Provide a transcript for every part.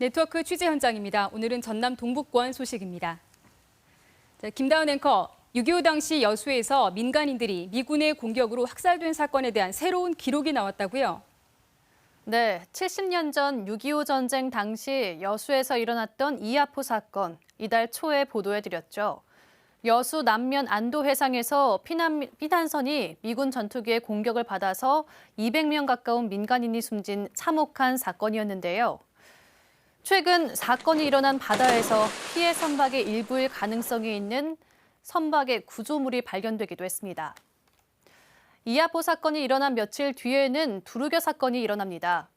네트워크 취재 현장입니다. 오늘은 전남 동북권 소식입니다. 김다은 앵커, 6.25 당시 여수에서 민간인들이 미군의 공격으로 학살된 사건에 대한 새로운 기록이 나왔다고요? 네, 70년 전 6.25 전쟁 당시 여수에서 일어났던 이하포 사건, 이달 초에 보도해드렸죠. 여수 남면 안도 해상에서 피난선이 미군 전투기의 공격을 받아서 200명 가까운 민간인이 숨진 참혹한 사건이었는데요. 최근 사건이 일어난 바다에서 피해 선박의 일부일 가능성이 있는 선박의 구조물이 발견되기도 했습니다. 이하포 사건이 일어난 며칠 뒤에는 두루겨 사건이 일어납니다.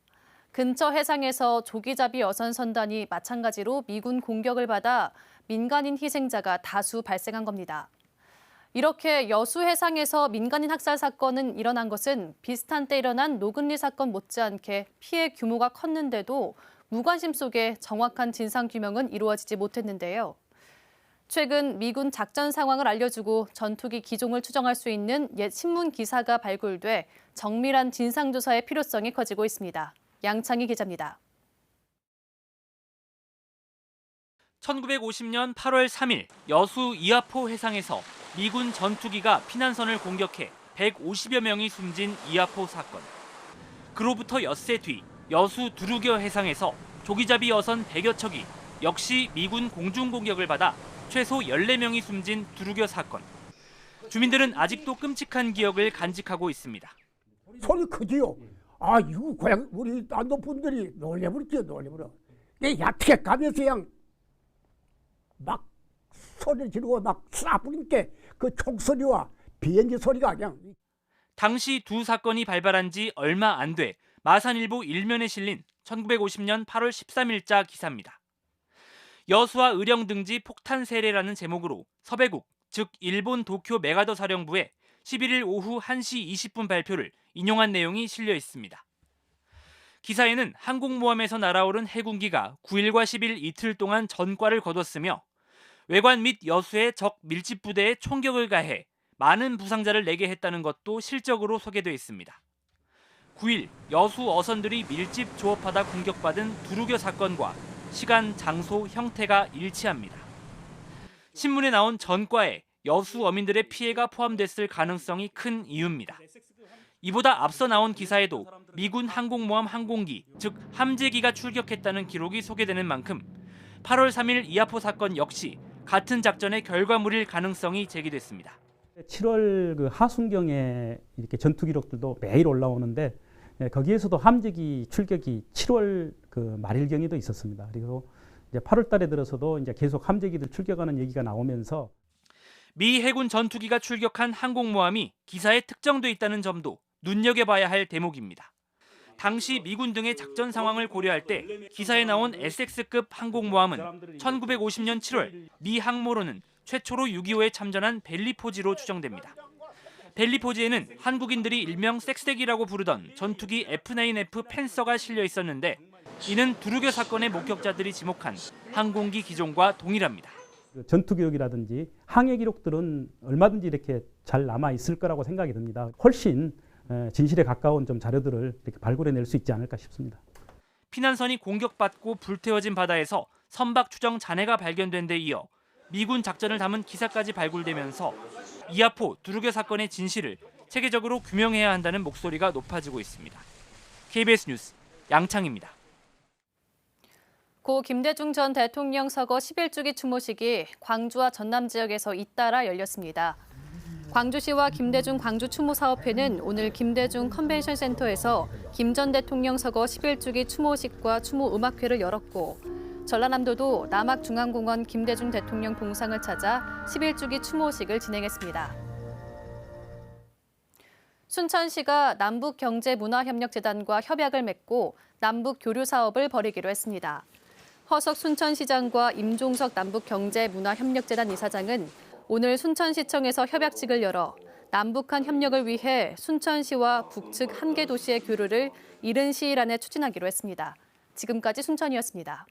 근처 해상에서 조기잡이 여선 선단이 마찬가지로 미군 공격을 받아 민간인 희생자가 다수 발생한 겁니다. 이렇게 여수 해상에서 민간인 학살 사건은 일어난 것은 비슷한 때 일어난 노근리 사건 못지않게 피해 규모가 컸는데도 무관심 속에 정확한 진상규명은 이루어지지 못했는데요. 최근 미군 작전 상황을 알려주고 전투기 기종을 추정할 수 있는 옛 신문 기사가 발굴돼 정밀한 진상조사의 필요성이 커지고 있습니다. 양창희 기자입니다. 1950년 8월 3일 여수 이하포 해상에서 미군 전투기가 피난선을 공격해 150여 명이 숨진 이하포 사건. 그로부터 엿새 뒤 여수 두루겨 해상에서 조기잡이 여선 100여 척이 역시 미군 공중 공격을 받아 최소 14명이 숨진 두루겨 사건. 주민들은 아직도 끔찍한 기억을 간직하고 있습니다. 소리 크지요. 이거 고향 우리 안도 분들이 놀래버렸죠, 놀래버려. 얕게 가면서 그냥 막 소리 지르고 막 쏴부니까 그 총소리와 비행기 소리가 그냥. 당시 두 사건이 발발한 지 얼마 안 돼 마산일보 일면에 실린 1950년 8월 13일자 기사입니다. 여수와 의령 등지 폭탄 세례라는 제목으로 서배국, 즉 일본 도쿄 메가더 사령부의 11일 오후 1시 20분 발표를 인용한 내용이 실려 있습니다. 기사에는 항공모함에서 날아오른 해군기가 9일과 10일 이틀 동안 전과를 거뒀으며 외관 및 여수의 적 밀집 부대에 총격을 가해 많은 부상자를 내게 했다는 것도 실적으로 소개돼 있습니다. 9일 여수 어선들이 밀집 조업하다 공격받은 두루겨 사건과 시간, 장소, 형태가 일치합니다. 신문에 나온 전과에 여수 어민들의 피해가 포함됐을 가능성이 큰 이유입니다. 이보다 앞서 나온 기사에도 미군 항공모함 항공기, 즉 함재기가 출격했다는 기록이 소개되는 만큼 8월 3일 이하포 사건 역시 같은 작전의 결과물일 가능성이 제기됐습니다. 7월 그 하순경에 이렇게 전투 기록들도 매일 올라오는데 거기에서도 함재기 출격이 7월 그 말일경에도 있었습니다. 그리고 이제 8월 달에 들어서도 이제 계속 함재기들 출격하는 얘기가 나오면서 미 해군 전투기가 출격한 항공모함이 기사에 특정돼 있다는 점도 눈여겨봐야 할 대목입니다. 당시 미군 등의 작전 상황을 고려할 때 기사에 나온 SX급 항공모함은 1950년 7월 미 항모로는 최초로 6.25에 참전한 벨리포지로 추정됩니다. 벨리포지에는 한국인들이 일명 섹스대기라고 부르던 전투기 F9F 팬서가 실려 있었는데 이는 두루겨 사건의 목격자들이 지목한 항공기 기종과 동일합니다. 전투 기록이라든지 항해 기록들은 얼마든지 이렇게 잘 남아 있을 거라고 생각이 듭니다. 훨씬 진실에 가까운 좀 자료들을 이렇게 발굴해낼 수 있지 않을까 싶습니다. 피난선이 공격받고 불태워진 바다에서 선박 추정 잔해가 발견된 데 이어 미군 작전을 담은 기사까지 발굴되면서 이하포 두루겨 사건의 진실을 체계적으로 규명해야 한다는 목소리가 높아지고 있습니다. KBS 뉴스 양창입니다. 고 김대중 전 대통령 서거 11주기 추모식이 광주와 전남 지역에서 잇따라 열렸습니다. 광주시와 김대중 광주추모사업회는 오늘 김대중 컨벤션 센터에서 김 전 대통령 서거 11주기 추모식과 추모음악회를 열었고 전라남도도 남학중앙공원 김대중 대통령 동상을 찾아 11주기 추모식을 진행했습니다. 순천시가 남북경제문화협력재단과 협약을 맺고 남북교류 사업을 벌이기로 했습니다. 허석 순천시장과 임종석 남북경제문화협력재단 이사장은 오늘 순천시청에서 협약식을 열어 남북한 협력을 위해 순천시와 북측 한 개 도시의 교류를 이른 시일 안에 추진하기로 했습니다. 지금까지 순천이었습니다.